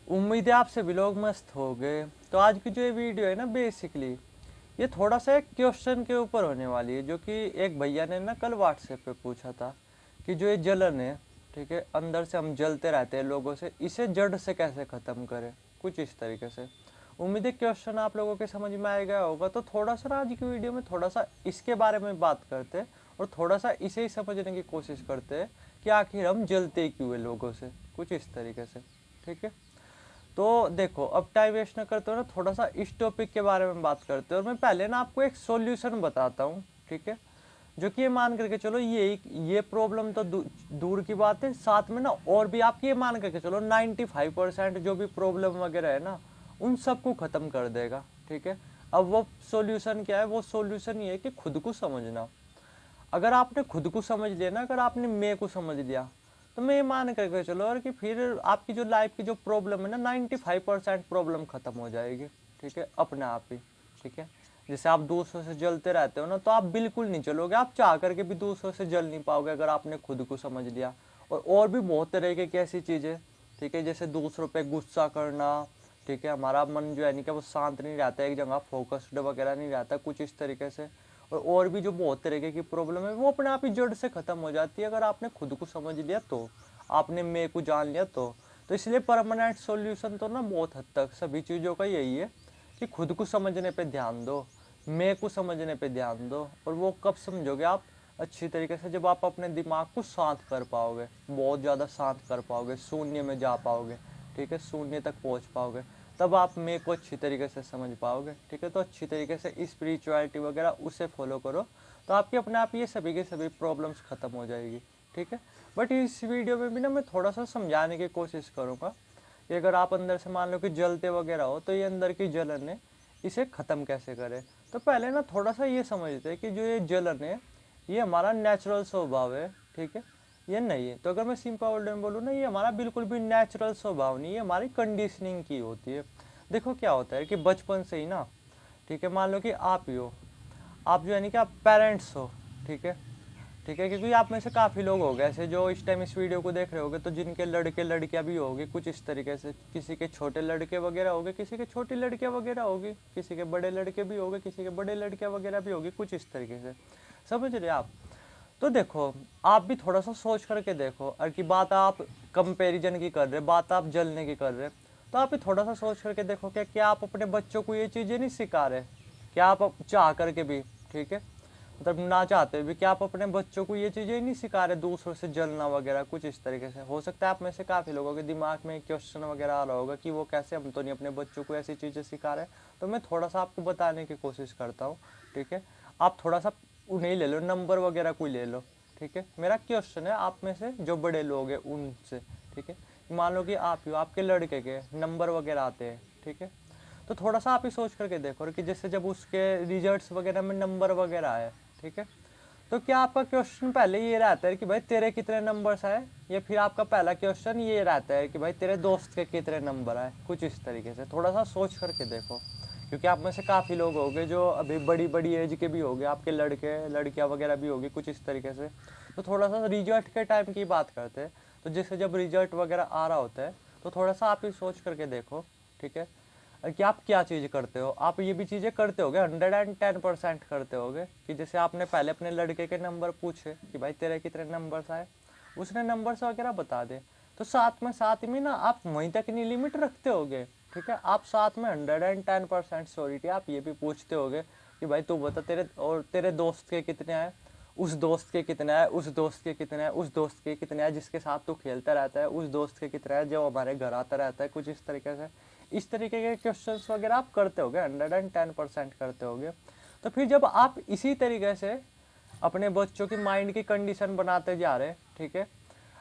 उम्मीद है आप सभी लोग मस्त हो गए। तो आज की जो ये वीडियो है ना, बेसिकली ये थोड़ा सा एक क्वेश्चन के ऊपर होने वाली है, जो कि एक भैया ने ना कल व्हाट्सएप पे पूछा था कि जो ये जलन है, ठीक है, अंदर से हम जलते रहते हैं लोगों से, इसे जड़ से कैसे ख़त्म करें, कुछ इस तरीके से। उम्मीद है क्वेश्चन आप लोगों के समझ में आ गया होगा। तो थोड़ा सा ना आज की वीडियो में थोड़ा सा इसके बारे में बात करते हैं और थोड़ा सा इसे ही समझने की कोशिश करते हैं कि आखिर हम जलते क्यों है लोगों से, कुछ इस तरीके से। ठीक है, तो देखो अब टाइम वेस्ट न करते हो ना, थोड़ा सा इस टॉपिक के बारे में बात करते हैं। और मैं पहले ना आपको एक सॉल्यूशन बताता हूँ, ठीक है, जो कि ये मान करके चलो ये प्रॉब्लम तो दूर की बात है, साथ में ना और भी आप ये मान करके चलो 95% जो भी प्रॉब्लम वगैरह है ना, उन सबको ख़त्म कर देगा। ठीक है, अब वो सॉल्यूशन क्या है? वो सॉल्यूशन ये है कि खुद को समझना। अगर आपने खुद को समझ लिया ना, अगर आपने मैं को समझ लिया, तो मैं ये मान करके चलो और कि फिर आपकी जो लाइफ की जो प्रॉब्लम है ना, 95% प्रॉब्लम खत्म हो जाएगी। ठीक है, अपने आप ही। ठीक है, जैसे आप दूसरों से जलते रहते हो ना, तो आप बिल्कुल नहीं जलोगे, आप चाह करके भी दूसरों से जल नहीं पाओगे अगर आपने खुद को समझ लिया। और भी बहुत तरह की ऐसी चीज़ें, ठीक है, जैसे दूसरों पे गुस्सा करना, ठीक है, हमारा मन जो है नहीं कि वो शांत नहीं रहता, एक जगह फोकस्ड वगैरह नहीं रहता, कुछ इस तरीके से। और भी जो बहुत तरीके की प्रॉब्लम है, वो अपने आप ही जड़ से ख़त्म हो जाती है अगर आपने खुद को समझ लिया, तो आपने मैं को जान लिया तो इसलिए परमानेंट सॉल्यूशन तो ना बहुत हद तक सभी चीज़ों का यही है कि खुद को समझने पे ध्यान दो, मैं को समझने पे ध्यान दो। और वो कब समझोगे आप? अच्छी तरीके से जब आप अपने दिमाग को शांत कर पाओगे, बहुत ज़्यादा शांत कर पाओगे, शून्य में जा पाओगे। ठीक है, शून्य तक पहुंच पाओगे, तब आप मैं को अच्छी तरीके से समझ पाओगे। ठीक है, तो अच्छी तरीके से स्पिरिचुअलिटी वगैरह उसे फॉलो करो, तो आपकी अपने आप ये सभी के सभी प्रॉब्लम्स ख़त्म हो जाएगी। ठीक है, बट इस वीडियो में भी ना मैं थोड़ा सा समझाने की कोशिश करूँगा कि अगर आप अंदर से मान लो कि जलते वगैरह हो, तो ये अंदर की जलन है, इसे ख़त्म कैसे करें। तो पहले ना थोड़ा सा ये समझते हैं कि जो ये जलन है, ये हमारा नेचुरल स्वभाव है। ठीक है, ये नहीं है। तो अगर मैं सिंपल वर्ड में बोलूँ ना, ये हमारा बिल्कुल भी नेचुरल स्वभाव नहीं है, हमारी कंडीशनिंग की होती है। देखो क्या होता है कि बचपन से ही ना, ठीक है, मान लो कि आप ही हो, आप जो है नहीं कि आप पेरेंट्स हो। ठीक है, ठीक है, क्योंकि आप में से काफ़ी लोग हो गए ऐसे जो इस टाइम इस वीडियो को देख रहे होगे, तो जिनके लड़के लड़कियां भी होगी कुछ इस तरीके से, किसी के छोटे लड़के वगैरह होंगे, किसी के छोटी लड़कियां वगैरह होगी, किसी के बड़े लड़के भी होंगे, किसी के बड़े लड़कियां वगैरह भी होगी, कुछ इस तरीके से। समझ रहे आप? तो देखो, आप भी थोड़ा सा सोच करके देखो, और की बात आप कंपैरिजन की कर रहे, बात आप जलने की कर रहे, तो आप भी थोड़ा सा सोच करके देखो कि क्या आप अपने बच्चों को ये चीज़ें नहीं सिखा रहे? क्या आप चाह करके भी, ठीक है, मतलब ना चाहते भी, क्या आप अपने बच्चों को ये चीज़ें नहीं सिखा रहे, दूसरों से जलना वगैरह, कुछ इस तरीके से? हो सकता है आप में से काफ़ी लोगों के दिमाग में क्वेश्चन वगैरह आ रहा होगा कि वो कैसे, हम तो नहीं अपने बच्चों को ऐसी चीज़ें सिखा रहे। तो मैं थोड़ा सा आपको बताने की कोशिश करता हूँ। ठीक है, आप थोड़ा सा उन्हें ले लो, नंबर वगैरह कोई ले लो। ठीक है, मेरा क्वेश्चन है आप में से जो बड़े लोग हैं उनसे। ठीक है, मान लो कि आप ही हो, आपके लड़के के नंबर वगैरह आते हैं। ठीक है, तो थोड़ा सा आप ही सोच करके देखो कि जैसे जब उसके रिजल्ट्स वगैरह में नंबर वगैरह आए, ठीक है, तो क्या आपका क्वेश्चन पहले ये रहता है कि भाई तेरे कितने नंबर्स आए, या फिर आपका पहला क्वेश्चन ये रहता है कि भाई तेरे दोस्त के कितने नंबर आए? कुछ इस तरीके से थोड़ा सा सोच करके देखो, क्योंकि आप में से काफ़ी लोग होंगे जो अभी बड़ी बड़ी एज के भी होंगे, आपके लड़के लड़कियां वगैरह भी होगी, कुछ इस तरीके से। तो थोड़ा सा रिजल्ट के टाइम की बात करते हैं, तो जैसे जब रिजल्ट वगैरह आ रहा होता है, तो थोड़ा सा आप ही सोच करके देखो। ठीक है, कि आप क्या चीज़ करते हो, आप ये भी चीज़ें करते होगे, 110% करते होगे कि जैसे आपने पहले अपने लड़के के नंबर पूछे कि भाई तेरे कितने नंबर्स आए, उसने नंबर्स वगैरह बता दे, तो साथ में ना आप वहीं तक नहीं लिमिट रखते होगे। ठीक है, आप साथ में 110% श्योरिटी आप ये भी पूछते होगे कि भाई तू बता तेरे और तेरे दोस्त के कितने आए, उस दोस्त के कितने आए, उस दोस्त के कितने आए, उस दोस्त के कितने आए जिसके साथ तू खेलता रहता है, उस दोस्त के कितने आए जो हमारे घर आता रहता है, कुछ इस तरीके से। इस तरीके के क्वेश्चंस वगैरह आप करते होगे, 110% करते होगे। तो फिर जब आप इसी तरीके से अपने बच्चों की माइंड की कंडीशन बनाते जा रहे, ठीक है,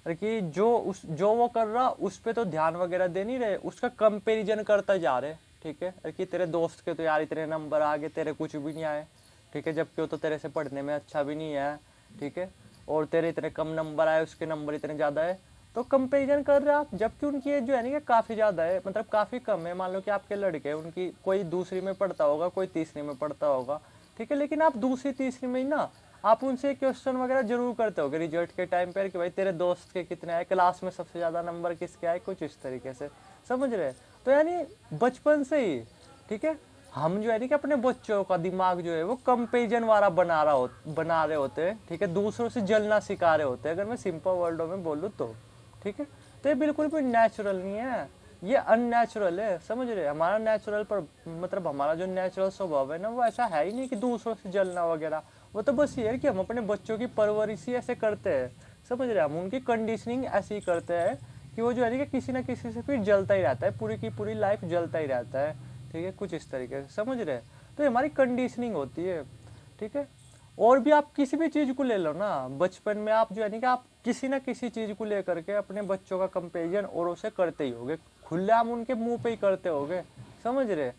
और कि जो वो कर रहा उस पर तो ध्यान वगैरह दे नहीं रहे, उसका कंपेरिजन करता जा रहे। ठीक है, और कि तेरे दोस्त के तो यार इतने नंबर आ गए, तेरे कुछ भी नहीं आए। ठीक है, जबकि वो तो तेरे से पढ़ने में अच्छा भी नहीं है। ठीक है, और तेरे इतने कम नंबर आए, उसके नंबर इतने ज़्यादा है, तो कंपेरिजन कर रहे हो आप, जबकि उनकी एज जो है ना काफ़ी ज़्यादा है, मतलब काफ़ी कम है। मान लो कि आपके लड़के उनकी कोई दूसरी में पढ़ता होगा, कोई तीसरी में पढ़ता होगा। ठीक है, लेकिन आप दूसरी तीसरी में ही ना आप उनसे क्वेश्चन वगैरह जरूर करते होगे रिजल्ट के टाइम पर कि भाई तेरे दोस्त के कितने आए, क्लास में सबसे ज़्यादा नंबर किसके आए, कुछ इस तरीके से, समझ रहे। तो यानी बचपन से ही, ठीक है, हम जो है कि अपने बच्चों का दिमाग जो है वो कंपेरिजन वाला बना रहे होते हैं, ठीक है, दूसरों से जलना सिखा रहे होते हैं, अगर मैं सिंपल वर्डों में बोलूँ तो, ठीक है। तो ये बिल्कुल भी नेचुरल नहीं है, ये अननेचुरल है, समझ रहे। हमारा नेचुरल पर मतलब हमारा जो नेचुरल स्वभाव है ना, वो ऐसा है ही नहीं कि दूसरों से जलना वगैरह। वो तो बस ये है कि हम अपने बच्चों की परवरिश ही ऐसे करते हैं, समझ रहे। हम उनकी कंडीशनिंग ऐसी ही करते हैं कि वो जो है कि किसी ना किसी से फिर जलता ही रहता है, पूरी की पूरी लाइफ जलता ही रहता है, ठीक है, कुछ इस तरीके से, समझ रहे। तो ये हमारी कंडीशनिंग होती है, ठीक है। और भी आप किसी भी चीज़ को ले लो ना, बचपन में आप जो है कि आप किसी ना किसी चीज़ को लेकर के अपने बच्चों का कंपेरिजन औरों से करते ही होगे, खुलेआम उनके मुंह पे ही करते होगे, समझ रहे।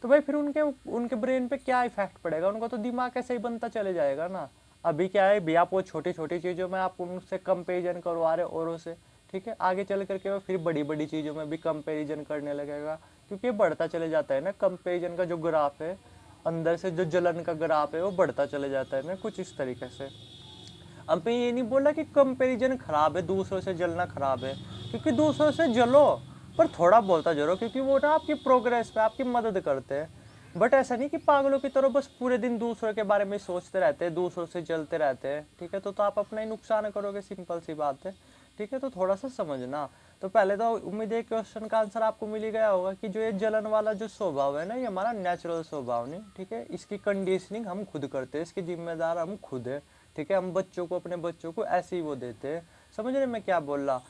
तो भाई फिर उनके उनके ब्रेन पे क्या इफेक्ट पड़ेगा, उनका तो दिमाग ऐसे ही बनता चले जाएगा ना। अभी क्या है भी, आप वो छोटी छोटी चीज़ों में आप उनसे कंपेरिजन करवा रहे औरों से, ठीक है, आगे चल करके वो फिर बड़ी बड़ी चीज़ों में भी कंपेरिजन करने लगेगा, क्योंकि ये बढ़ता चले जाता है ना, कंपेरिजन का जो ग्राफ है, अंदर से जो जलन का ग्राफ है वो बढ़ता चले जाता है ना, कुछ इस तरीके से। अब मैं ये नहीं बोला कि कंपैरिजन खराब है, दूसरों से जलना खराब है, क्योंकि दूसरों से जलो पर थोड़ा बोलता जलो, क्योंकि वो ना आपकी प्रोग्रेस पे आपकी मदद करते हैं। बट ऐसा नहीं कि पागलों की तरह बस पूरे दिन दूसरों के बारे में सोचते रहते हैं, दूसरों से जलते रहते हैं, ठीक है। तो आप अपना ही नुकसान करोगे, सिंपल सी बात है, ठीक है। तो थोड़ा सा समझना। तो पहले तो उम्मीद है क्वेश्चन का आंसर आपको मिल ही गया होगा कि जो ये जलन वाला जो स्वभाव है ना, ये हमारा नेचुरल स्वभाव नहीं, ठीक है। इसकी कंडीशनिंग हम खुद करते हैं, इसकी जिम्मेदार हम खुद है, ठीक है। हम बच्चों को, अपने बच्चों को ऐसे ही वो देते हैं, समझ रहे मैं क्या बोल रहा।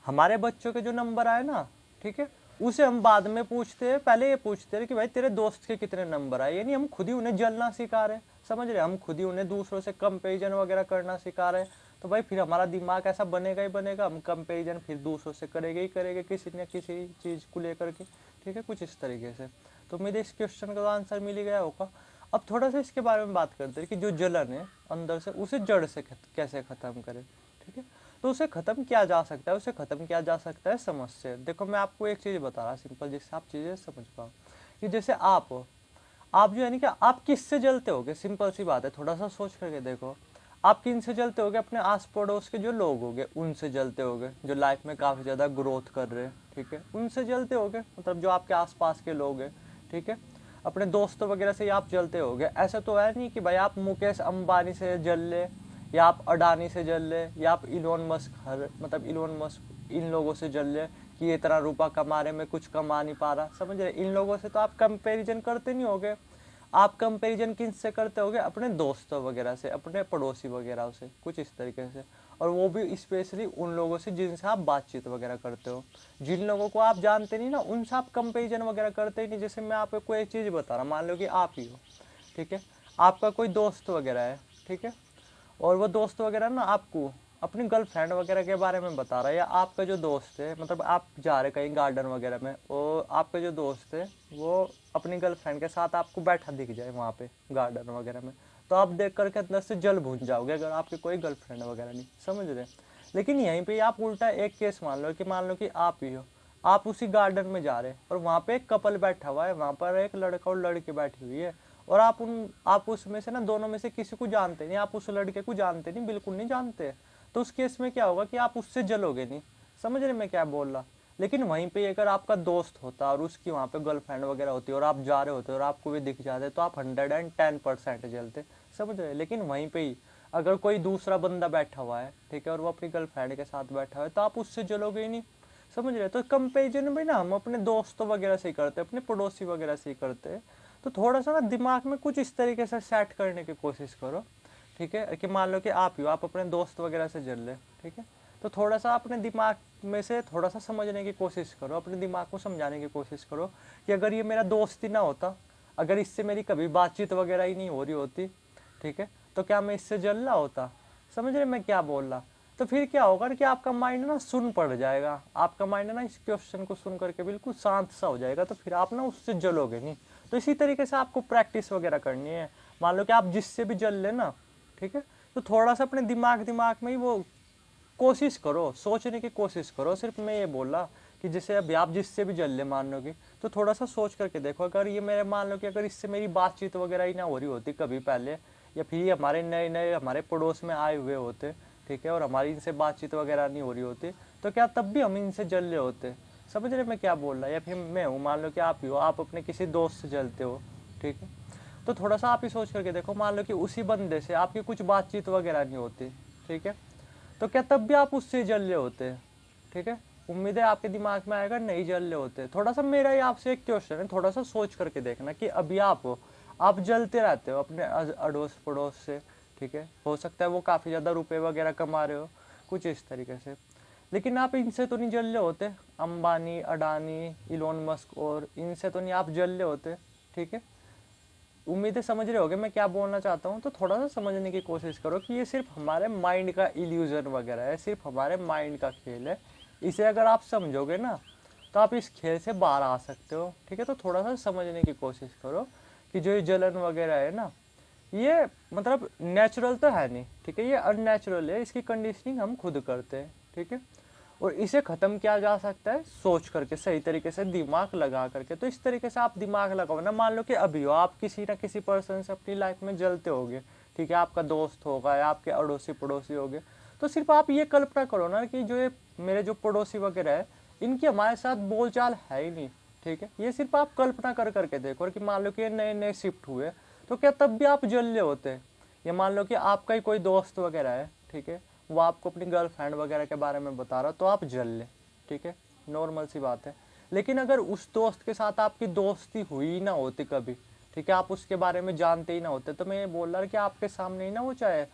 हमारे बच्चों के जो नंबर आए ना, ठीक है, उसे हम बाद में पूछते हैं, पहले ये पूछते हैं कि भाई तेरे दोस्त के कितने नंबर आए, यानी हम खुद ही उन्हें जलना सिखा रहे, समझ रहे। हम खुद ही उन्हें दूसरों से कंपेरिजन वगैरह करना सिखा रहे। तो भाई फिर हमारा दिमाग ऐसा बनेगा ही बनेगा, हम कंपेरिजन फिर दूसरों से करेंगे ही करेंगे, किसी न किसी चीज़ को लेकर के, ठीक है, कुछ इस तरीके से। तो मेरे इस क्वेश्चन का आंसर मिल ही गया होगा। अब थोड़ा सा इसके बारे में बात करते हैं कि जो जलन है अंदर से, उसे जड़ से कैसे ख़त्म करें, ठीक है। तो उसे ख़त्म किया जा सकता है, उसे ख़त्म किया जा सकता है समझ से। देखो मैं आपको एक चीज़ बता रहा सिंपल, जिससे आप चीज़ें समझ पाओ। कि जैसे आप हो, आप जो है नहीं क्या, आप किससे जलते होगे, सिंपल सी बात है, थोड़ा सा सोच करके देखो। आप किन से जलते होगे, अपने आस पड़ोस के जो लोग होंगे उनसे जलते होगे, जो लाइफ में काफ़ी ज़्यादा ग्रोथ कर रहे हैं, ठीक है, उनसे जलते होगे, मतलब जो आपके आसपास के लोग हैं, ठीक है। अपने दोस्तों वगैरह से आप जलते होगे। ऐसा तो है नहीं कि भाई आप मुकेश अंबानी से जल ले, या आप अडानी से जल ले, या आप इलोन मस्क मतलब इलोन मस्क इन लोगों से जल ले कि ये इतना रुपया कमा रहे, मैं कुछ कमा नहीं पा रहा, समझ रहे। इन लोगों से तो आप कंपेरिजन करते नहीं होगे। आप कंपैरिजन किन से करते होगे, अपने दोस्तों वगैरह से, अपने पड़ोसी वगैरह से, कुछ इस तरीके से। और वो भी स्पेशली उन लोगों से जिनसे आप बातचीत वगैरह करते हो। जिन लोगों को आप जानते नहीं ना, उनसे आप कंपैरिजन वगैरह करते ही नहीं। जैसे मैं आपको कोई एक चीज़ बता रहा, मान लो कि आप ही हो, ठीक है, आपका कोई दोस्त वगैरह है, ठीक है, और वो दोस्त वगैरह ना आपको अपनी गर्लफ्रेंड वगैरह के बारे में बता रहा है, या आपका जो दोस्त है, मतलब आप जा रहे कहीं गार्डन वगैरह में, और आपका जो दोस्त है वो अपनी गर्लफ्रेंड के साथ आपको बैठा दिख जाए वहाँ पे गार्डन वगैरह में, तो आप देख करके अंदर से जल भून जाओगे, अगर आपकी कोई गर्लफ्रेंड वगैरह नहीं, समझ रहे। लेकिन यहीं पे आप उल्टा एक केस मान लो कि आप ही हो, आप उसी गार्डन में जा रहे हैं और वहाँ पे एक कपल बैठा हुआ है, वहाँ पर एक लड़का और लड़की बैठी हुई है, और आप उसमें से ना, दोनों में से किसी को जानते नहीं, आप उस लड़के को जानते नहीं, बिल्कुल नहीं जानते। तो उस केस में क्या होगा कि आप उससे जलोगे नहीं, समझ रहे मैं क्या बोल रहा। लेकिन वहीं पे अगर आपका दोस्त होता और उसकी वहाँ पे गर्लफ्रेंड वगैरह होती और आप जा रहे होते और आपको भी दिख जाते, तो आप 110% जलते, समझ रहे। लेकिन वहीं पे ही अगर कोई दूसरा बंदा बैठा हुआ है, ठीक है, और वो अपनी गर्लफ्रेंड के साथ बैठा हुआ है, तो आप उससे जलोगे ही नहीं, समझ रहे। तो कंपेरिजन में ना हम अपने दोस्तों वगैरह से ही करते हैं, अपने पड़ोसी वगैरह से ही करते हैं। तो थोड़ा सा ना दिमाग में कुछ इस तरीके से सेट करने की कोशिश करो, ठीक है, कि मान लो कि आप ही हो, आप अपने दोस्त वगैरह से जल रहे, ठीक है। तो थोड़ा सा अपने दिमाग में से थोड़ा सा समझने की कोशिश करो, अपने दिमाग को समझाने की कोशिश करो कि अगर ये मेरा दोस्त ही ना होता, अगर इससे मेरी कभी बातचीत वगैरह ही नहीं हो रही होती, ठीक है, तो क्या मैं इससे जल रहा होता, समझ रहे मैं क्या बोल रहा। तो फिर क्या होगा कि आपका माइंड ना सुन पड़ जाएगा, आपका माइंड ना इस क्वेश्चन को सुन करके बिल्कुल शांत सा हो जाएगा, तो फिर आप ना उससे जलोगे नहीं। तो इसी तरीके से आपको प्रैक्टिस वगैरह करनी है। मान लो कि आप जिससे भी जल लेना, ठीक है, तो थोड़ा सा अपने दिमाग में ही वो कोशिश करो, सोचने की कोशिश करो। सिर्फ मैं ये बोला कि जैसे अभी आप जिससे भी जल ले मान लो कि, तो थोड़ा सा सोच करके देखो, अगर ये मेरे मान लो कि अगर इससे मेरी बातचीत वगैरह ही ना हो रही होती कभी पहले, या फिर ये हमारे नए नए हमारे पड़ोस में आए हुए होते, ठीक है, और हमारी इनसे बातचीत वगैरह नहीं हो रही होती, तो क्या तब भी हम इनसे जल रहे होते? समझ रहे मैं क्या बोल रहा? या फिर मैं हूँ, मान लो कि आप ही हो, आप अपने किसी दोस्त से जलते हो, ठीक है, तो थोड़ा सा आप ही सोच करके देखो, मान लो कि उसी बंदे से आपकी कुछ बातचीत वगैरह नहीं होती, ठीक है, तो क्या तब भी आप उससे जल रहे होते? ठीक है, उम्मीद है आपके दिमाग में आएगा नहीं जल रहे होते। थोड़ा सा मेरा ही आपसे एक क्वेश्चन है, थोड़ा सा सोच करके देखना कि अभी आप हो, आप जलते रहते हो अपने अड़ोस पड़ोस से, ठीक है, हो सकता है वो काफ़ी ज़्यादा रुपए वगैरह कमा रहे हो, कुछ इस तरीके से, लेकिन आप इनसे तो नहीं जल रहे होते, अंबानी, अडानी, इलोन मस्क, और इनसे तो नहीं आप जल रहे होते, ठीक है। उम्मीदें समझ रहे होगे मैं क्या बोलना चाहता हूँ, तो थोड़ा सा समझने की कोशिश करो कि ये सिर्फ हमारे माइंड का इल्यूजन वगैरह है, सिर्फ हमारे माइंड का खेल है। इसे अगर आप समझोगे ना, तो आप इस खेल से बाहर आ सकते हो, ठीक है। तो थोड़ा सा समझने की कोशिश करो कि जो ये जलन वगैरह है ना, ये मतलब नेचुरल तो है नहीं, ठीक है, ये अननेचुरल है, इसकी कंडीशनिंग हम खुद करते हैं, ठीक है। और इसे ख़त्म किया जा सकता है सोच करके, सही तरीके से दिमाग लगा करके। तो इस तरीके से आप दिमाग लगाओ ना, मान लो कि अभी हो आप किसी ना किसी पर्सन से अपनी लाइफ में जलते होगे, ठीक है, आपका दोस्त होगा या आपके अड़ोसी पड़ोसी होगे, तो सिर्फ आप ये कल्पना करो ना कि जो ये मेरे जो पड़ोसी वगैरह है, इनकी हमारे साथ बोलचाल है ही नहीं, ठीक है, ये सिर्फ आप कल्पना कर करके देखो कि मान लो कि ये नए नए शिफ्ट हुए, तो क्या तब भी आप जल रहे होते? या मान लो कि आपका ही कोई दोस्त वगैरह है, ठीक है, वो आपको अपनी गर्लफ्रेंड वगैरह के बारे में बता रहा, तो आप जल ले, ठीक है, नॉर्मल सी बात है। लेकिन अगर उस दोस्त के साथ आपकी दोस्ती हुई ही ना होती कभी, ठीक है, आप उसके बारे में जानते ही ना होते, तो मैं ये बोल रहा कि आपके सामने ही ना वो चाहे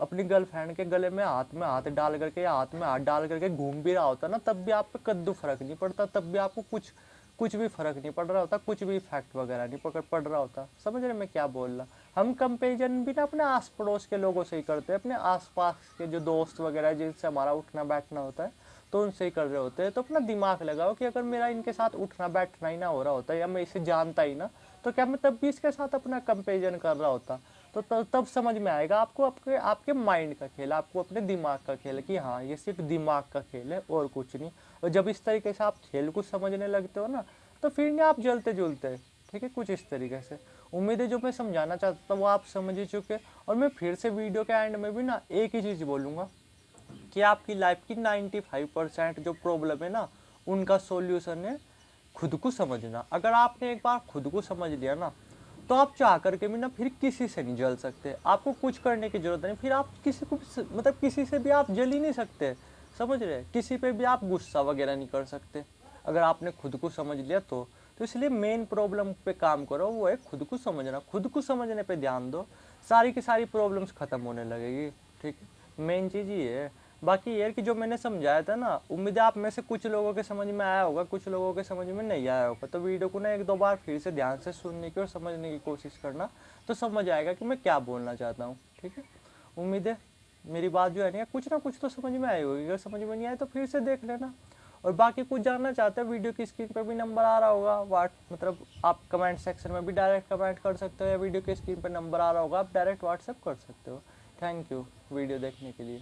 अपनी गर्लफ्रेंड के गले में हाथ डाल करके या हाथ में हाथ डाल करके घूम भी रहा होता ना, तब भी आप पे कद्दू फर्क नहीं पड़ता, तब भी आपको कुछ कुछ भी फर्क नहीं पड़ रहा होता, कुछ भी इफेक्ट वगैरह नहीं पड़ रहा होता। समझ रहे मैं क्या बोल रहा? हम कंपेरिजन भी ना अपने आस पड़ोस के लोगों से ही करते हैं, अपने आसपास के जो दोस्त वगैरह है जिनसे हमारा उठना बैठना होता है, तो उनसे ही कर रहे होते हैं। तो अपना दिमाग लगाओ कि अगर मेरा इनके साथ उठना बैठना ही ना हो रहा होता या मैं इसे जानता ही ना, तो क्या मैं तब भी इसके साथ अपना कंपेरिजन कर रहा होता? तो तब समझ में आएगा आपको, आपके आपके माइंड का खेल, आपको अपने दिमाग का खेल है कि हाँ ये सिर्फ दिमाग का खेल है और कुछ नहीं। और जब इस तरीके से आप खेल को समझने लगते हो ना, तो फिर नहीं आप जलते जुलते, ठीक है, कुछ इस तरीके से। उम्मीद है जो मैं समझाना चाहता था वो आप समझ ही चुके। और मैं फिर से वीडियो के एंड में भी ना एक ही चीज़ बोलूँगा कि आपकी लाइफ की 95% जो प्रॉब्लम है ना, उनका सॉल्यूशन है खुद को समझना। अगर आपने एक बार खुद को समझ लिया ना, तो आप चाह करके भी ना फिर किसी से नहीं जल सकते, आपको कुछ करने की जरूरत नहीं, फिर आप किसी को मतलब किसी से भी आप जल ही नहीं सकते। समझ रहे? किसी पे भी आप गुस्सा वगैरह नहीं कर सकते अगर आपने खुद को समझ लिया तो इसलिए मेन प्रॉब्लम पे काम करो, वो है खुद को समझना। खुद को समझने पे ध्यान दो, सारी की सारी प्रॉब्लम्स खत्म होने लगेगी, ठीक है, मेन चीज़ ये है। बाकी यार कि जो मैंने समझाया था ना, उम्मीद है आप में से कुछ लोगों के समझ में आया होगा, कुछ लोगों के समझ में नहीं आया होगा। तो वीडियो को ना एक दो बार फिर से ध्यान से सुनने की और समझने की कोशिश करना, तो समझ आएगा कि मैं क्या बोलना चाहता हूँ, ठीक है। उम्मीद है मेरी बात जो है ना कुछ तो समझ में आई होगी। अगर समझ में नहीं आए तो फिर से देख लेना। और बाकी कुछ जानना चाहते हैं, वीडियो की स्क्रीन पर भी नंबर आ रहा होगा, मतलब आप कमेंट सेक्शन में भी डायरेक्ट कमेंट कर सकते हो, या वीडियो की स्क्रीन पर नंबर आ रहा होगा आप डायरेक्ट व्हाट्सएप कर सकते हो। थैंक यू वीडियो देखने के लिए।